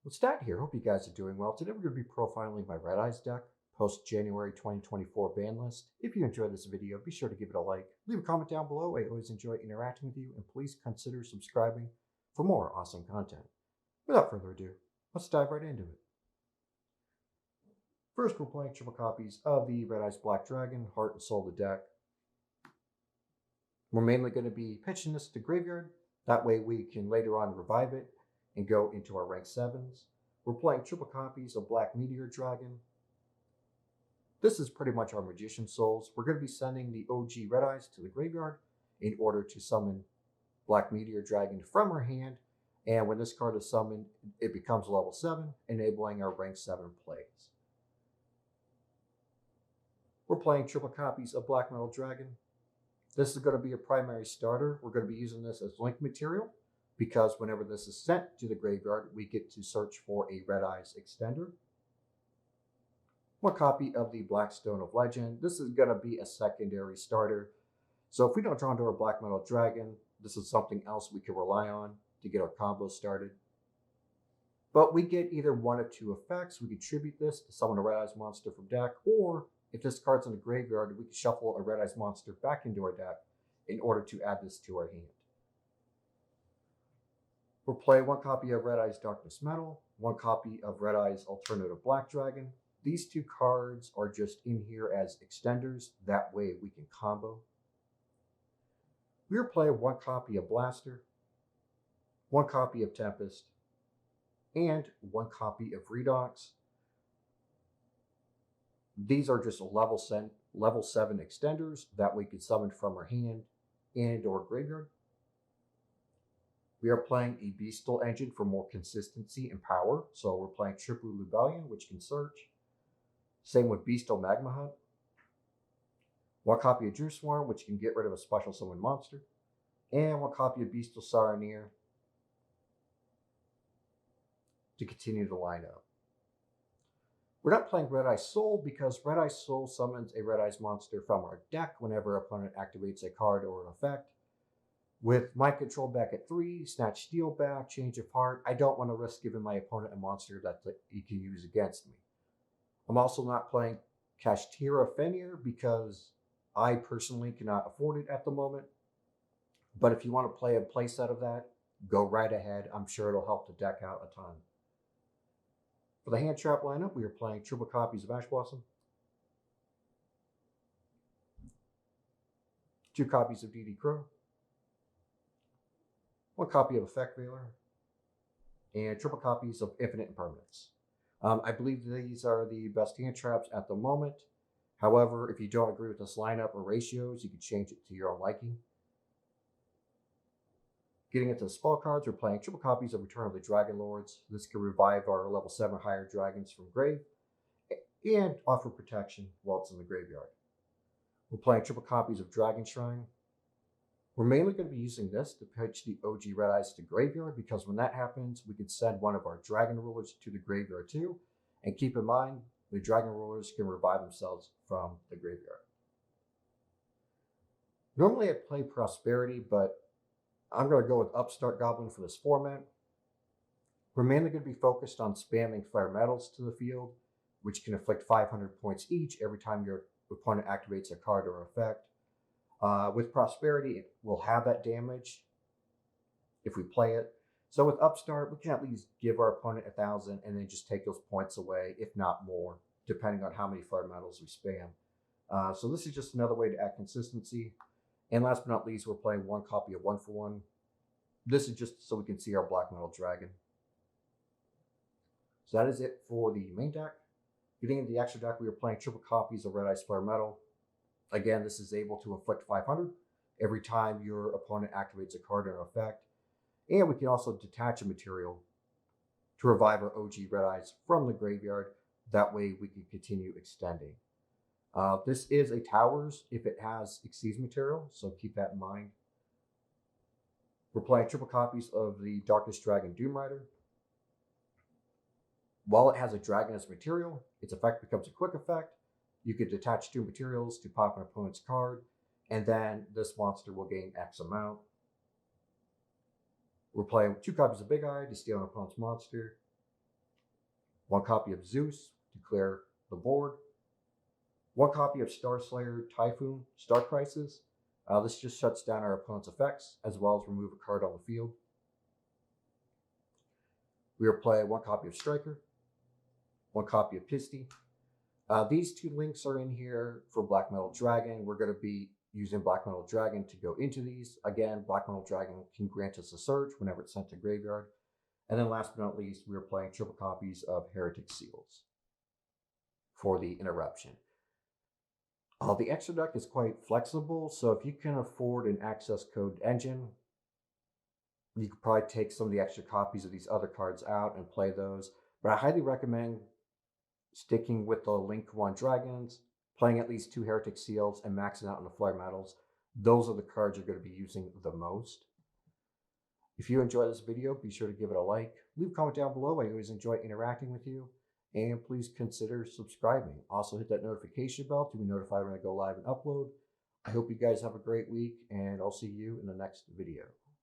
LestatYGO here. Hope you guys are doing well. Today we're going to be profiling my Red Eyes deck post-January 2024 ban list. If you enjoyed this video, be sure to give it a like. Leave a comment down below. I always enjoy interacting with you, and please consider subscribing for more awesome content. Without further ado, let's dive right into it. First, we're playing triple copies of the Red Eyes Black Dragon, Heart and Soul of the deck. We're mainly going to be pitching this to graveyard. That way we can later on revive it and go into our rank 7s. We're playing triple copies of Black Meteor Dragon. This is pretty much our Magician Souls. We're going to be sending the OG Red Eyes to the graveyard in order to summon Black Meteor Dragon from our hand. And when this card is summoned, it becomes level 7, enabling our rank 7 plays. We're playing triple copies of Black Metal Dragon. This is going to be a primary starter. We're going to be using this as link material, because whenever this is sent to the graveyard, we get to search for a Red Eyes extender. One copy of the Black Stone of Legend. This is going to be a secondary starter. So if we don't draw into our Black Metal Dragon, this is something else we can rely on to get our combos started. But we get either one of two effects. We can tribute this to summon a Red Eyes monster from deck, or if this card's in the graveyard, we can shuffle a Red Eyes monster back into our deck in order to add this to our hand. We'll play one copy of Red Eyes Darkness Metal, one copy of Red Eyes Alternative Black Dragon. These two cards are just in here as extenders. That way we can combo. We'll play one copy of Blaster, one copy of Tempest, and one copy of Redox. These are just level 7 extenders that we can summon from our hand and or graveyard. We are playing a Beastal Engine for more consistency and power. So we're playing Triple Rebellion, which can search. Same with Beastal Magma Hunt. One copy of Drew Swarm, which can get rid of a special summon monster. And one copy of Beastal Saronir to continue the lineup. We're not playing Red Eyes Soul because Red Eyes Soul summons a Red Eyes monster from our deck whenever our opponent activates a card or an effect. With Mind Control back at 3, Snatch Steel back, Change of Heart, I don't want to risk giving my opponent a monster that he can use against me. I'm also not playing Kashtira Fenrir because I personally cannot afford it at the moment. But if you want to play a playset of that, go right ahead. I'm sure it'll help the deck out a ton. For the hand trap lineup, we are playing triple copies of Ash Blossom, 2 copies of DD Crow, 1 copy of Effect Veiler, and triple copies of Infinite Impermanence. I believe these are the best hand traps at the moment. However, if you don't agree with this lineup or ratios, you can change it to your own liking. Getting into the spell cards, we're playing triple copies of Return of the Dragon Lords. This can revive our level 7 higher dragons from grave and offer protection while it's in the graveyard. We're playing triple copies of Dragon Shrine. We're mainly going to be using this to pitch the OG Red Eyes to graveyard, because when that happens, we can send one of our Dragon Rulers to the graveyard too. And keep in mind, the Dragon Rulers can revive themselves from the graveyard. Normally I'd play Prosperity, but I'm going to go with Upstart Goblin for this format. We're mainly going to be focused on spamming Flare Metals to the field, which can inflict 500 points each every time your opponent activates a card or effect. With Prosperity, it will have that damage if we play it. So with Upstart, we can at least give our opponent 1,000 and then just take those points away, if not more, depending on how many Flare Metals we spam. So this is just another way to add consistency. And last but not least, we're playing 1 copy of 1-for-1. This is just so we can see our Black Metal Dragon. So that is it for the main deck. Getting into the extra deck, we are playing triple copies of Red Eyes Flare Metal. Again, this is able to inflict 500 every time your opponent activates a card or an effect. And we can also detach a material to revive our OG Red Eyes from the graveyard. That way we can continue extending. This is a Towers if it has Xyz material, so keep that in mind. We're playing triple copies of the Darkness Dragon Doom Rider. While it has a dragon as material, its effect becomes a quick effect. You can detach 2 materials to pop an opponent's card, and then this monster will gain X amount. We're playing 2 copies of Big Eye to steal an opponent's monster. 1 copy of Zeus to clear the board, 1 copy of Starslayer Typhoon Start Prices. This just shuts down our opponent's effects, as well as remove a card on the field. We will play 1 copy of Striker, 1 copy of Pisty. These 2 links are in here for Black Metal Dragon. We're going to be using Black Metal Dragon to go into these. Again, Black Metal Dragon can grant us a surge whenever it's sent to graveyard. And then last but not least, we are playing triple copies of Heretic Seals for the interruption. The extra deck is quite flexible, so if you can afford an access code engine, you could probably take some of the extra copies of these other cards out and play those. But I highly recommend sticking with the Link 1 Dragons, playing at least 2 Heretic Seals, and maxing out on the Flare Metals. Those are the cards you're going to be using the most. If you enjoyed this video, be sure to give it a like. Leave a comment down below. I always enjoy interacting with you. And please consider subscribing. Also hit that notification bell to be notified when I go live and upload. I hope you guys have a great week, and I'll see you in the next video.